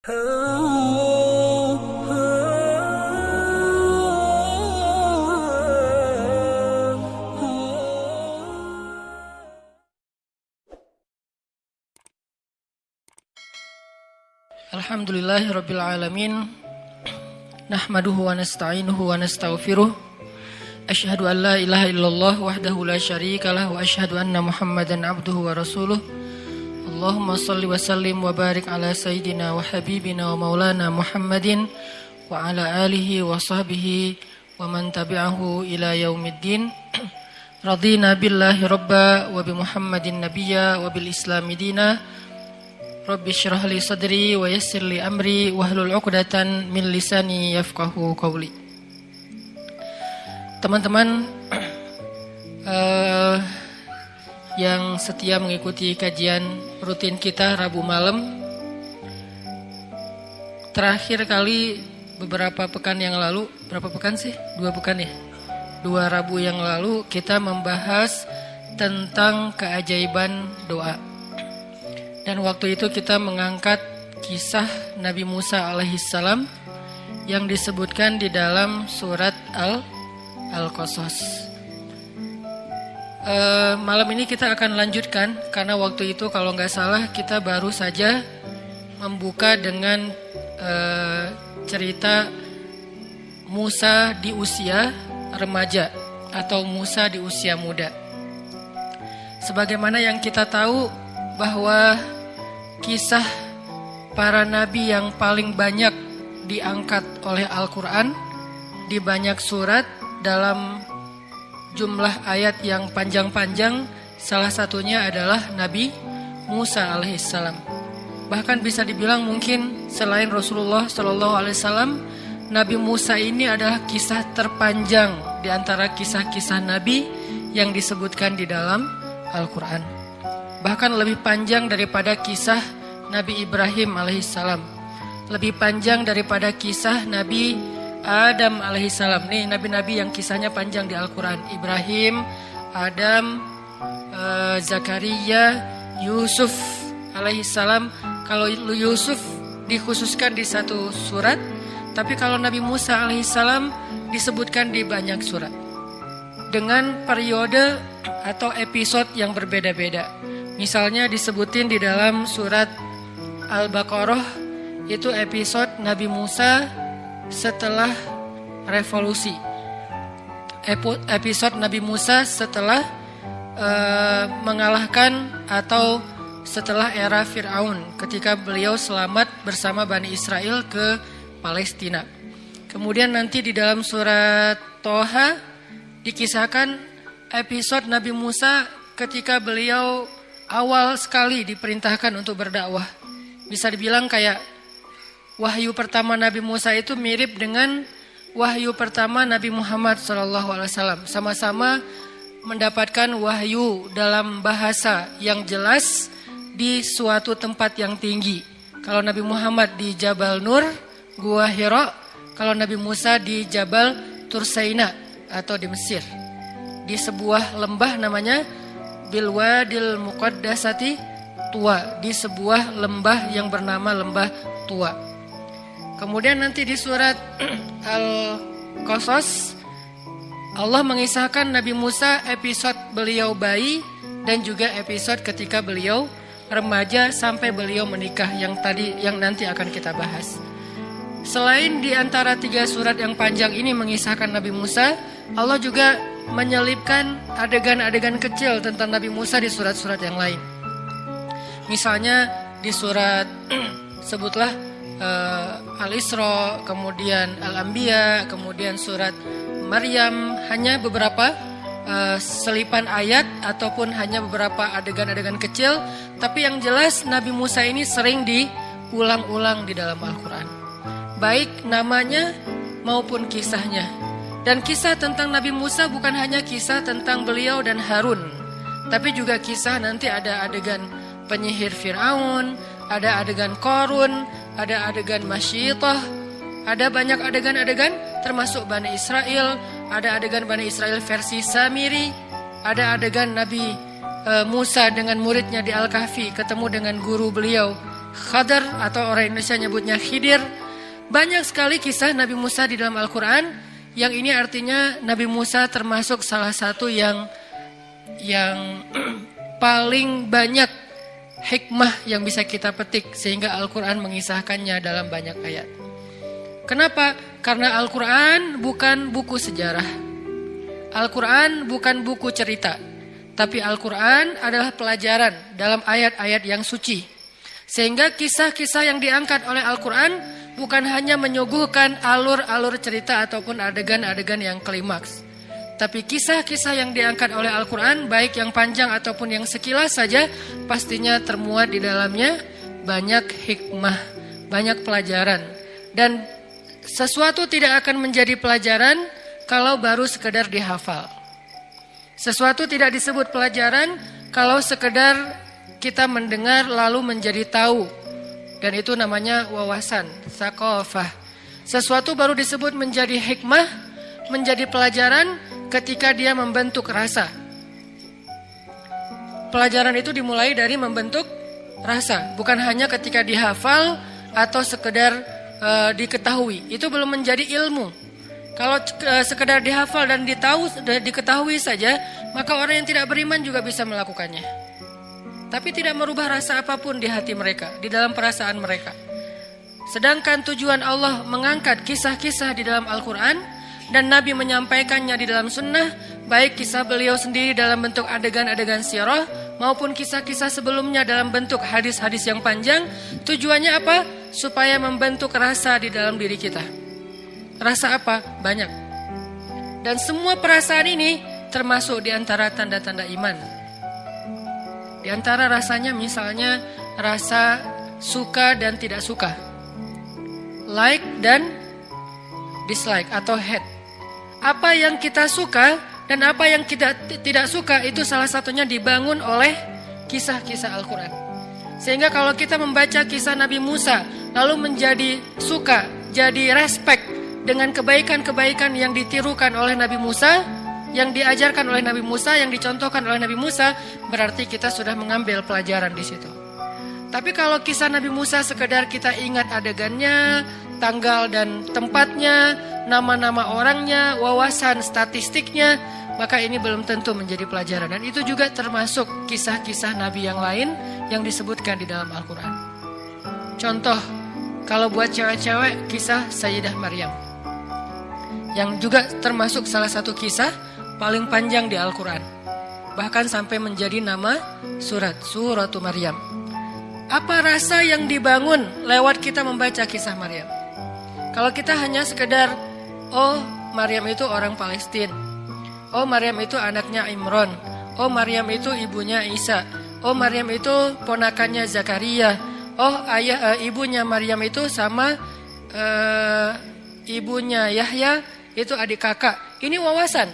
Alhamdulillahirabbil alamin. Nahmaduhu wa nasta'inuhu wa nastaghfiruh. Asyhadu an la ilaha illallah wahdahu la syarikalah wa asyhadu anna Muhammadan abduhu wa rasuluh. Allahumma shalli wa sallim wa barik ala sayyidina wa habibina wa maulana Muhammadin wa ala alihi wa sahbihi wa man tabi'ahu ila yaumiddin. Radina billahi rabba wa bi Muhammadin nabiyya wa bil islami dina. Rabbi syrah li sadri wa yassir li amri wahlul 'uqdatan min lisani yafqahu qawli. Teman-teman yang setia mengikuti kajian rutin kita Rabu malam, terakhir kali beberapa pekan yang lalu, berapa pekan sih? 2 pekan ya? 2 Rabu yang lalu kita membahas tentang keajaiban doa. Dan waktu itu kita mengangkat kisah Nabi Musa alaihissalam yang disebutkan di dalam surat Al-Qasas. Malam ini kita akan lanjutkan karena waktu itu kalau nggak salah kita baru saja membuka dengan cerita Musa di usia remaja atau Musa di usia muda. Sebagaimana yang kita tahu bahwa kisah para nabi yang paling banyak diangkat oleh Al-Quran di banyak surat dalam jumlah ayat yang panjang-panjang, salah satunya adalah Nabi Musa alaihissalam. Bahkan bisa dibilang mungkin selain Rasulullah SAW, Nabi Musa ini adalah kisah terpanjang di antara kisah-kisah Nabi yang disebutkan di dalam Al-Quran. Bahkan lebih panjang daripada kisah Nabi Ibrahim alaihissalam, lebih panjang daripada kisah Nabi Adam alaihissalam. Nih nabi-nabi yang kisahnya panjang di Al-Quran: Ibrahim, Adam, Zakaria, Yusuf alaihissalam. Kalau Yusuf dikhususkan di satu surat, tapi kalau Nabi Musa alaihissalam disebutkan di banyak surat dengan periode atau episode yang berbeda-beda. Misalnya disebutin di dalam surat Al-Baqarah itu episode Nabi Musa setelah revolusi. Episode Nabi Musa setelah mengalahkan atau setelah era Fir'aun ketika beliau selamat bersama Bani Israel ke Palestina. Kemudian nanti di dalam surat Toha dikisahkan episode Nabi Musa ketika beliau awal sekali diperintahkan untuk berdakwah. Bisa dibilang kayak wahyu pertama Nabi Musa itu mirip dengan wahyu pertama Nabi Muhammad SAW. Sama-sama mendapatkan wahyu dalam bahasa yang jelas di suatu tempat yang tinggi. Kalau Nabi Muhammad di Jabal Nur, Gua Hira. Kalau Nabi Musa di Jabal Tursaina atau di Mesir, di sebuah lembah namanya Bilwadil Muqaddasati Tua, di sebuah lembah yang bernama Lembah Tua. Kemudian nanti di surat Al-Qasas Allah mengisahkan Nabi Musa episode beliau bayi dan juga episode ketika beliau remaja sampai beliau menikah yang nanti akan kita bahas. Selain di antara 3 surat yang panjang ini mengisahkan Nabi Musa, Allah juga menyelipkan adegan-adegan kecil tentang Nabi Musa di surat-surat yang lain. Misalnya di surat sebutlah Al-Isra, kemudian Al-Anbiya, kemudian surat Maryam, hanya beberapa selipan ayat ataupun hanya beberapa adegan-adegan kecil, tapi yang jelas Nabi Musa ini sering diulang-ulang di dalam Al-Quran, baik namanya maupun kisahnya. Dan kisah tentang Nabi Musa bukan hanya kisah tentang beliau dan Harun, tapi juga kisah nanti ada adegan penyihir Fir'aun, ada adegan Qarun, ada adegan Masyitah, ada banyak adegan-adegan termasuk Bani Israel, ada adegan Bani Israel versi Samiri, ada adegan Nabi Musa dengan muridnya di Al-Kahfi ketemu dengan guru beliau Khadr atau orang Indonesia nyebutnya Khidir. Banyak sekali kisah Nabi Musa di dalam Al-Quran, yang ini artinya Nabi Musa termasuk salah satu yang paling banyak hikmah yang bisa kita petik, sehingga Al-Quran mengisahkannya dalam banyak ayat. Kenapa? Karena Al-Quran bukan buku sejarah, Al-Quran bukan buku cerita, tapi Al-Quran adalah pelajaran dalam ayat-ayat yang suci. Sehingga kisah-kisah yang diangkat oleh Al-Quran bukan hanya menyuguhkan alur-alur cerita ataupun adegan-adegan yang klimaks, tapi kisah-kisah yang diangkat oleh Al-Quran, baik yang panjang ataupun yang sekilas saja, pastinya termuat di dalamnya banyak hikmah, banyak pelajaran. Dan sesuatu tidak akan menjadi pelajaran kalau baru sekedar dihafal. Sesuatu tidak disebut pelajaran kalau sekedar kita mendengar lalu menjadi tahu. Dan itu namanya wawasan, tsaqafah. Sesuatu baru disebut menjadi hikmah, menjadi pelajaran ketika dia membentuk rasa. Pelajaran itu dimulai dari membentuk rasa, bukan hanya ketika dihafal atau sekedar diketahui. Itu belum menjadi ilmu. Kalau sekedar dihafal dan diketahui saja, maka orang yang tidak beriman juga bisa melakukannya. Tapi tidak merubah rasa apapun di hati mereka, di dalam perasaan mereka. Sedangkan tujuan Allah mengangkat kisah-kisah di dalam Al-Quran dan Nabi menyampaikannya di dalam sunnah, baik kisah beliau sendiri dalam bentuk adegan-adegan sirah maupun kisah-kisah sebelumnya dalam bentuk hadis-hadis yang panjang. Tujuannya apa? Supaya membentuk rasa di dalam diri kita. Rasa apa? Banyak. Dan semua perasaan ini termasuk di antara tanda-tanda iman. Di antara rasanya misalnya rasa suka dan tidak suka, like dan dislike atau hate. Apa yang kita suka dan apa yang kita tidak suka itu salah satunya dibangun oleh kisah-kisah Al-Quran. Sehingga kalau kita membaca kisah Nabi Musa lalu menjadi suka, jadi respect dengan kebaikan-kebaikan yang ditirukan oleh Nabi Musa, yang diajarkan oleh Nabi Musa, yang dicontohkan oleh Nabi Musa, berarti kita sudah mengambil pelajaran di situ. Tapi kalau kisah Nabi Musa sekedar kita ingat adegannya, tanggal dan tempatnya, nama-nama orangnya, wawasan statistiknya, maka ini belum tentu menjadi pelajaran. Dan itu juga termasuk kisah-kisah Nabi yang lain yang disebutkan di dalam Al-Quran. Contoh, kalau buat cewek-cewek, kisah Sayyidah Maryam, yang juga termasuk salah satu kisah paling panjang di Al-Quran, bahkan sampai menjadi nama Suratu Maryam. Apa rasa yang dibangun lewat kita membaca kisah Maryam? Kalau kita hanya sekedar, oh Maryam itu orang Palestina, oh Maryam itu anaknya Imran, oh Maryam itu ibunya Isa, oh Maryam itu ponakannya Zakaria, oh ibunya Maryam itu sama ibunya Yahya itu adik kakak. Ini wawasan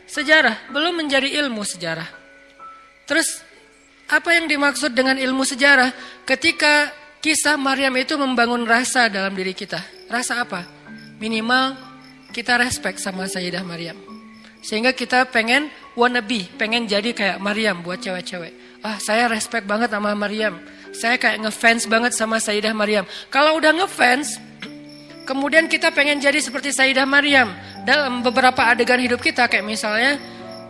sejarah, belum menjadi ilmu sejarah. Terus apa yang dimaksud dengan ilmu sejarah? Ketika kisah Maryam itu membangun rasa dalam diri kita. Rasa apa? Minimal kita respect sama Sayyidah Maryam, sehingga kita pengen wannabe, pengen jadi kayak Maryam buat cewek-cewek. Saya respect banget sama Maryam, saya kayak ngefans banget sama Sayyidah Maryam. Kalau udah ngefans, kemudian kita pengen jadi seperti Sayyidah Maryam dalam beberapa adegan hidup kita. Kayak misalnya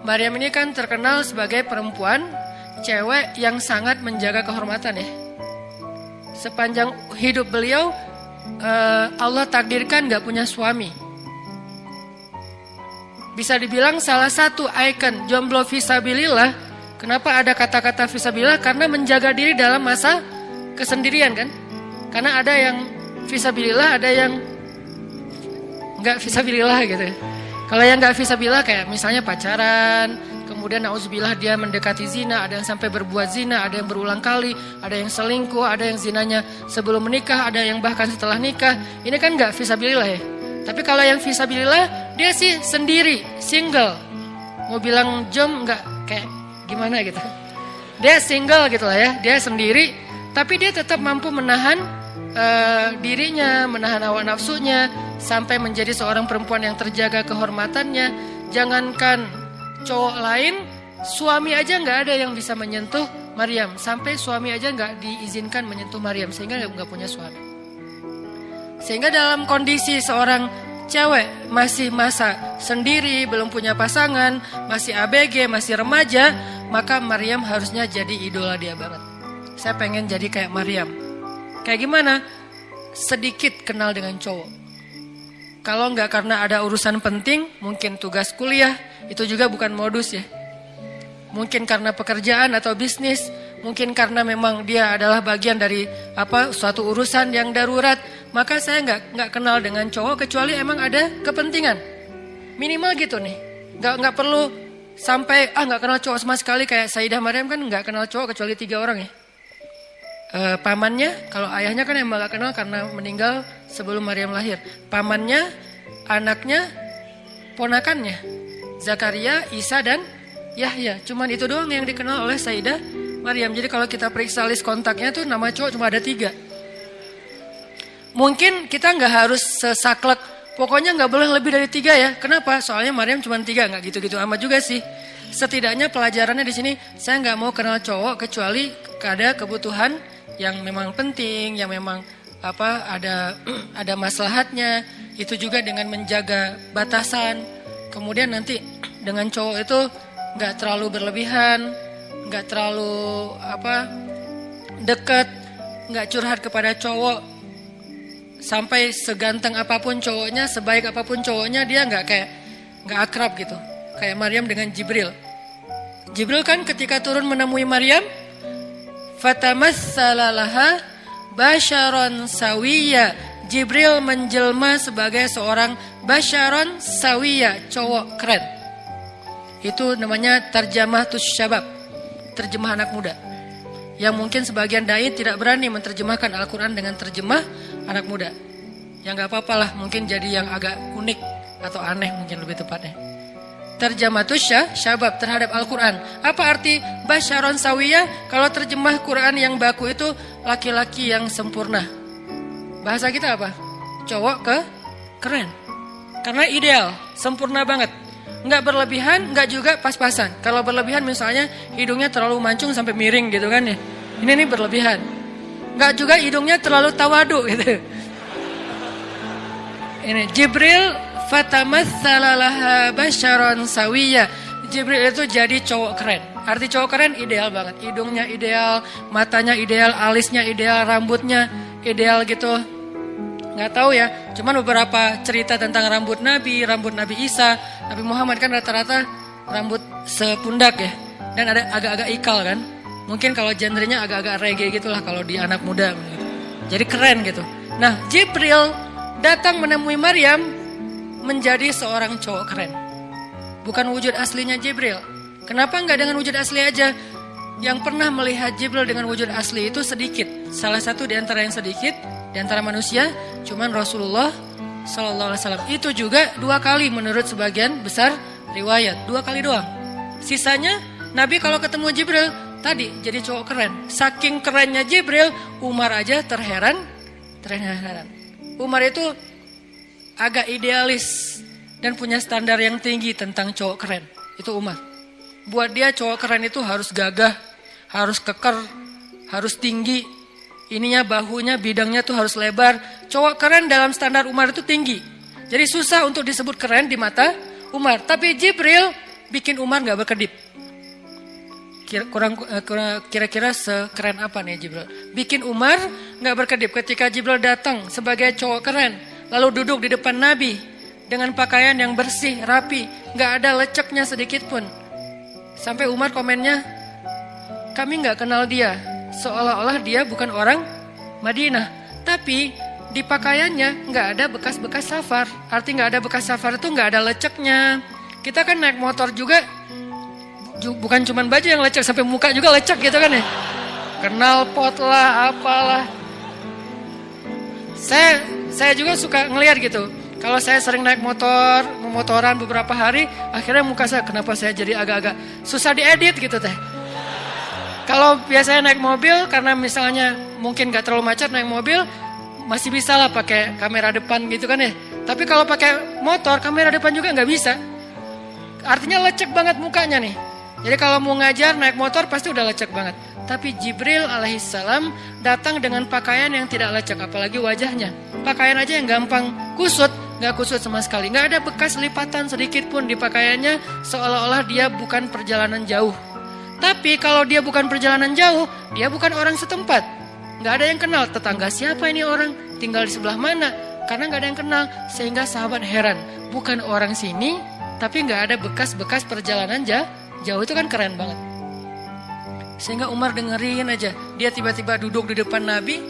Maryam ini kan terkenal sebagai perempuan, cewek yang sangat menjaga kehormatan ya. Sepanjang hidup beliau Allah takdirkan gak punya suami. Bisa dibilang salah satu ikon jomblo fisabilillah. Kenapa ada kata-kata fisabilillah? Karena menjaga diri dalam masa kesendirian kan. Karena ada yang fisabilillah, ada yang nggak fisabilillah gitu. Kalau yang nggak fisabilillah kayak misalnya pacaran, kemudian nauzubillah dia mendekati zina, ada yang sampai berbuat zina, ada yang berulang kali, ada yang selingkuh, ada yang zinanya sebelum menikah, ada yang bahkan setelah nikah. Ini kan nggak fisabilillah ya. Tapi kalau yang fisabilillah dia sih sendiri, single. Mau bilang jom nggak kayak gimana gitu. Dia single gitu lah ya, dia sendiri, tapi dia tetap mampu menahan dirinya, menahan hawa nafsunya, sampai menjadi seorang perempuan yang terjaga kehormatannya. Jangankan cowok lain, suami aja nggak ada yang bisa menyentuh Maryam. Sampai suami aja nggak diizinkan menyentuh Maryam sehingga nggak punya suami. Sehingga dalam kondisi seorang cewek masih masa sendiri, belum punya pasangan, masih ABG, masih remaja, maka Maryam harusnya jadi idola dia banget. Saya pengen jadi kayak Maryam. Kayak gimana? Sedikit kenal dengan cowok. Kalau nggak karena ada urusan penting, mungkin tugas kuliah, itu juga bukan modus ya. Mungkin karena pekerjaan atau bisnis, mungkin karena memang dia adalah bagian dari suatu urusan yang darurat, maka saya nggak kenal dengan cowok kecuali emang ada kepentingan. Minimal gitu nih. Nggak perlu sampai nggak kenal cowok sama sekali kayak Sayyidah Maryam kan nggak kenal cowok kecuali 3 orang ya. Pamannya, kalau ayahnya kan emang gak kenal karena meninggal sebelum Maryam lahir. Pamannya, anaknya, ponakannya, Zakaria, Isa dan Yahya. Cuman itu doang yang dikenal oleh Sayyidah Maryam. Jadi kalau kita periksa list kontaknya tuh nama cowok cuma ada 3. Mungkin kita gak harus sesaklek, pokoknya gak boleh lebih dari 3 ya. Kenapa? Soalnya Maryam cuma 3, gak gitu-gitu amat juga sih. Setidaknya pelajarannya di sini, saya gak mau kenal cowok kecuali ada kebutuhan yang memang penting, yang memang ada maslahatnya. Itu juga dengan menjaga batasan. Kemudian nanti dengan cowok itu nggak terlalu berlebihan, nggak terlalu dekat, nggak curhat kepada cowok. Sampai seganteng apapun cowoknya, sebaik apapun cowoknya, dia nggak akrab gitu. Kayak Maryam dengan Jibril. Jibril kan ketika turun menemui Maryam, fatamassala laha basyaron sawiya. Jibril menjelma sebagai seorang basyaron sawiya, cowok keren. Itu namanya tarjamatus syabab, terjemah anak muda. Yang mungkin sebagian dai tidak berani menerjemahkan Al-Quran dengan terjemah anak muda. Ya gak apa-apa lah, mungkin jadi yang agak unik atau aneh mungkin lebih tepatnya. Tarjamatus syabab terhadap Al-Quran. Apa arti basyaron sawiyah? Kalau terjemah Quran yang baku itu laki-laki yang sempurna. Bahasa kita apa? Cowok keren. Karena ideal, sempurna banget. Nggak berlebihan, nggak juga pas-pasan. Kalau berlebihan misalnya hidungnya terlalu mancung sampai miring gitu kan ya. Ini berlebihan. Nggak juga hidungnya terlalu tawadu gitu. Ini Jibril fatamassala laha basyaron sawiyya. Jibril itu jadi cowok keren. Arti cowok keren ideal banget. Hidungnya ideal, matanya ideal, alisnya ideal, rambutnya ideal gitu. Nggak tahu ya. Cuman beberapa cerita tentang rambut Nabi Isa, Nabi Muhammad kan rata-rata rambut sepundak ya. Dan ada agak-agak ikal kan. Mungkin kalau genrenya agak-agak reggae gitulah kalau di anak muda gitu. Jadi keren gitu. Nah, Jibril datang menemui Maryam menjadi seorang cowok keren. Bukan wujud aslinya Jibril. Kenapa nggak dengan wujud asli aja? Yang pernah melihat Jibril dengan wujud asli itu sedikit. Salah satu di antara yang sedikit, di antara manusia, cuman Rasulullah SAW. Itu juga 2 kali menurut sebagian besar riwayat. 2 kali doang. Sisanya, Nabi kalau ketemu Jibril, tadi jadi cowok keren. Saking kerennya Jibril, Umar aja terheran. Umar itu agak idealis dan punya standar yang tinggi tentang cowok keren. Itu Umar. Buat dia cowok keren itu harus gagah, harus keker, harus tinggi. Ininya bahunya, bidangnya tuh harus lebar. Cowok keren dalam standar Umar itu tinggi. Jadi susah untuk disebut keren di mata Umar. Tapi Jibril bikin Umar gak berkedip. Kira-kira sekeren apa nih Jibril? Bikin Umar gak berkedip ketika Jibril datang sebagai cowok keren. Lalu duduk di depan Nabi dengan pakaian yang bersih, rapi, gak ada leceknya sedikit pun. Sampai Umar komennya, kami gak kenal dia, seolah-olah dia bukan orang Madinah. Tapi di pakaiannya gak ada bekas-bekas safar. Arti gak ada bekas safar itu gak ada leceknya. Kita kan naik motor juga, bukan cuma baju yang lecek, sampai muka juga lecek gitu kan ya. Knalpot lah, apalah. Saya juga suka ngelihat gitu. Kalau saya sering naik motoran beberapa hari, akhirnya muka saya, kenapa saya jadi agak-agak susah diedit gitu teh. Kalau biasanya naik mobil, karena misalnya mungkin gak terlalu macet naik mobil, masih bisa lah pakai kamera depan gitu kan ya. Tapi kalau pakai motor, kamera depan juga gak bisa. Artinya lecek banget mukanya nih. Jadi kalau mau ngajar naik motor pasti udah lecek banget. Tapi Jibril alaihissalam datang dengan pakaian yang tidak lecek, apalagi wajahnya. Pakaian aja yang gampang kusut, gak kusut sama sekali. Gak ada bekas lipatan sedikit pun di pakaiannya, seolah-olah dia bukan perjalanan jauh. Tapi kalau dia bukan perjalanan jauh, dia bukan orang setempat. Gak ada yang kenal, tetangga siapa ini orang, tinggal di sebelah mana. Karena gak ada yang kenal, sehingga sahabat heran. Bukan orang sini, tapi gak ada bekas-bekas perjalanan jauh, itu kan keren banget. Sehingga Umar dengerin aja. Dia tiba-tiba duduk di depan Nabi,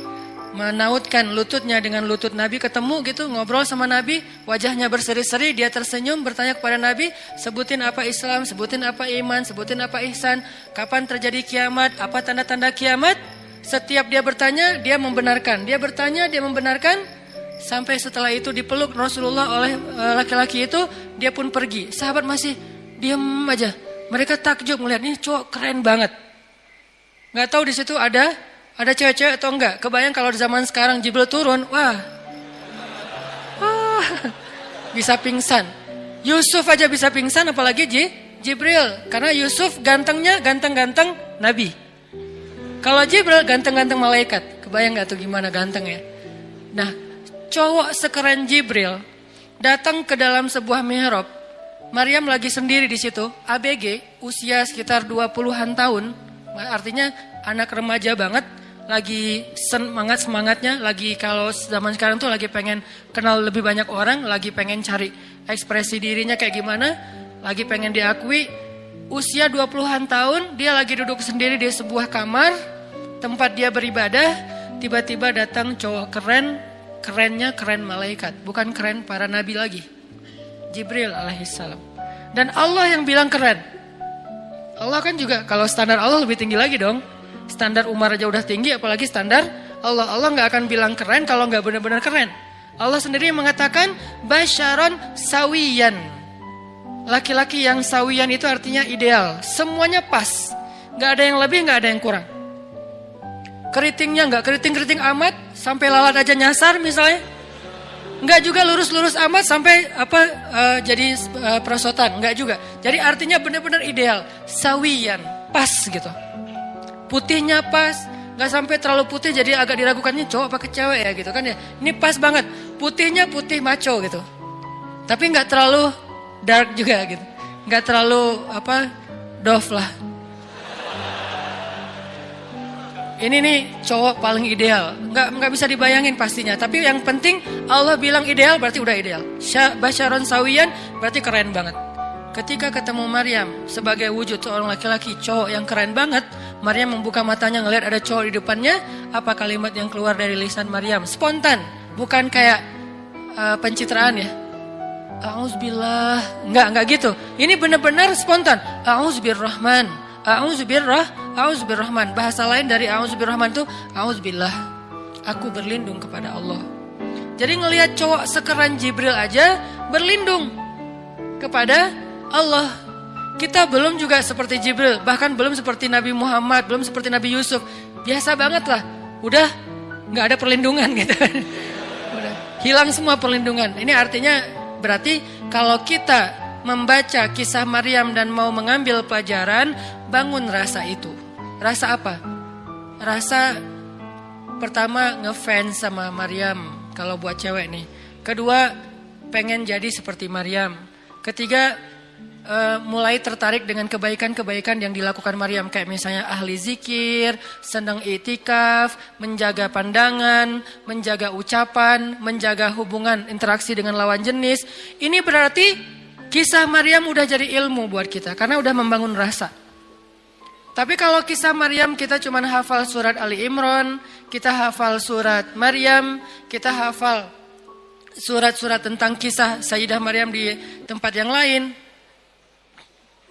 menautkan lututnya dengan lutut Nabi, ketemu gitu, ngobrol sama Nabi, wajahnya berseri-seri, dia tersenyum, bertanya kepada Nabi, sebutin apa Islam, sebutin apa iman, sebutin apa ihsan, kapan terjadi kiamat, apa tanda-tanda kiamat. Setiap dia bertanya, dia membenarkan. Dia bertanya, dia membenarkan. Sampai setelah itu dipeluk Rasulullah oleh laki-laki itu, dia pun pergi. Sahabat masih diam aja. Mereka takjub melihat ini cowok keren banget. Nggak tahu di situ ada cewek-cewek atau enggak. Kebayang kalau di zaman sekarang Jibril turun, wah, bisa pingsan. Yusuf aja bisa pingsan, apalagi Jibril. Karena Yusuf gantengnya ganteng-ganteng Nabi. Kalau Jibril ganteng-ganteng malaikat. Kebayang nggak tuh gimana gantengnya? Nah, cowok sekeren Jibril datang ke dalam sebuah mihrab. Maryam lagi sendiri di situ, ABG, usia sekitar 20-an tahun. Artinya anak remaja banget, lagi semangatnya, lagi kalau zaman sekarang tuh lagi pengen kenal lebih banyak orang, lagi pengen cari ekspresi dirinya kayak gimana, lagi pengen diakui. Usia 20-an tahun, dia lagi duduk sendiri di sebuah kamar, tempat dia beribadah, tiba-tiba datang cowok kerennya keren malaikat, bukan keren para nabi lagi. Jibril alaihissalam. Dan Allah yang bilang keren. Allah kan juga, kalau standar Allah lebih tinggi lagi dong. Standar Umar aja udah tinggi, apalagi standar Allah. Allah gak akan bilang keren kalau gak benar-benar keren. Allah sendiri mengatakan basyaron sawiyan. Laki-laki yang sawiyan itu artinya ideal. Semuanya pas. Gak ada yang lebih, gak ada yang kurang. Keritingnya gak keriting-keriting amat, sampai lalat aja nyasar misalnya. Enggak juga lurus-lurus amat sampai jadi perosotan, enggak juga. Jadi artinya benar-benar ideal, sawiyan, pas gitu. Putihnya pas, enggak sampai terlalu putih jadi agak diragukannya cowok apa cewek ya gitu kan ya. Ini pas banget, putihnya putih maco gitu. Tapi enggak terlalu dark juga gitu. Enggak terlalu doff lah. Ini nih cowok paling ideal. Nggak bisa dibayangin pastinya. Tapi yang penting Allah bilang ideal berarti udah ideal. Basyaron sawiyan berarti keren banget. Ketika ketemu Maryam sebagai wujud seorang laki-laki cowok yang keren banget, Maryam membuka matanya ngelihat ada cowok di depannya. Apa kalimat yang keluar dari lisan Maryam? Spontan, bukan kayak pencitraan ya. A'udzubillah. Enggak gitu. Ini benar-benar spontan. A'udzubirrahman. A'udzubirrahman. Bahasa lain dari a'udzubirrahman itu a'udzubillah. Aku berlindung kepada Allah. Jadi ngelihat cowok sekeren Jibril aja berlindung kepada Allah. Kita belum juga seperti Jibril, bahkan belum seperti Nabi Muhammad, belum seperti Nabi Yusuf. Biasa banget lah. Udah nggak ada perlindungan gitu. Udah hilang semua perlindungan. Ini artinya berarti kalau kita membaca kisah Maryam dan mau mengambil pelajaran, bangun rasa itu. Rasa apa? Rasa pertama ngefans sama Maryam kalau buat cewek nih. Kedua, pengen jadi seperti Maryam. Ketiga, mulai tertarik dengan kebaikan-kebaikan yang dilakukan Maryam, kayak misalnya ahli zikir, senang itikaf, menjaga pandangan, menjaga ucapan, menjaga hubungan interaksi dengan lawan jenis. Ini berarti kisah Maryam udah jadi ilmu buat kita karena udah membangun rasa. Tapi kalau kisah Maryam kita cuma hafal surat Ali Imran, kita hafal surat Maryam, kita hafal surat-surat tentang kisah Sayyidah Maryam di tempat yang lain,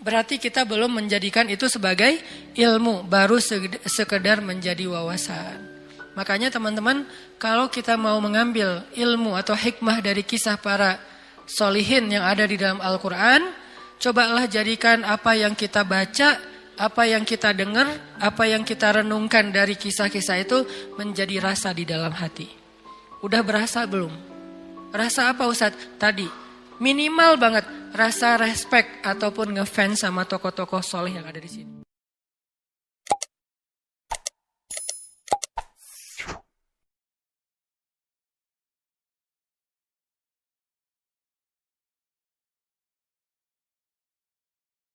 berarti kita belum menjadikan itu sebagai ilmu, baru sekedar menjadi wawasan. Makanya teman-teman, kalau kita mau mengambil ilmu atau hikmah dari kisah para solihin yang ada di dalam Al-Quran, cobalah jadikan apa yang kita baca, apa yang kita dengar, apa yang kita renungkan dari kisah-kisah itu menjadi rasa di dalam hati. Udah berasa belum? Rasa apa Ustadz? Tadi minimal banget rasa respect ataupun ngefans sama tokoh-tokoh soleh yang ada di sini.